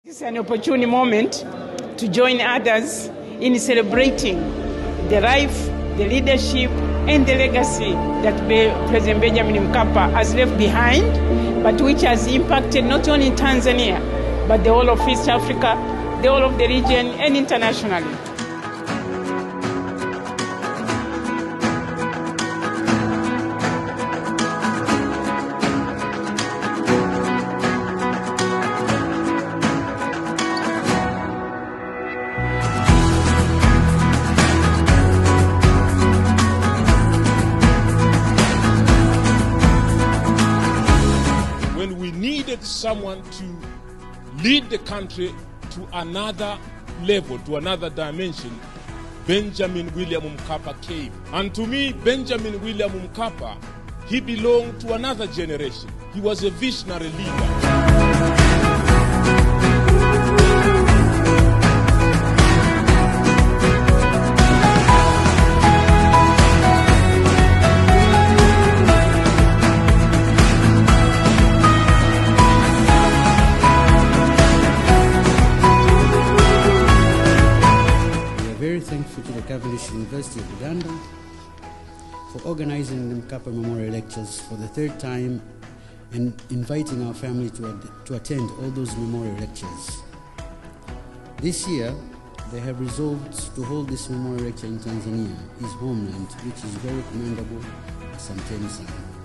This is an opportune moment to join others in celebrating the life, the leadership, and the legacy that President Benjamin Mkapa has left behind, but which has impacted not only in Tanzania, but the whole of East Africa, the whole of the region, and internationally. When we needed someone to lead the country to another level, to another dimension, Benjamin William Mkapa came. And to me, Benjamin William Mkapa, he belonged to another generation. He was a visionary leader. Very thankful to the Cavendish University of Uganda for organizing the Mkapa Memorial Lectures for the third time and inviting our family to attend all those memorial lectures. This year, they have resolved to hold this memorial lecture in Tanzania, his homeland, which is very commendable, Asanteni sana.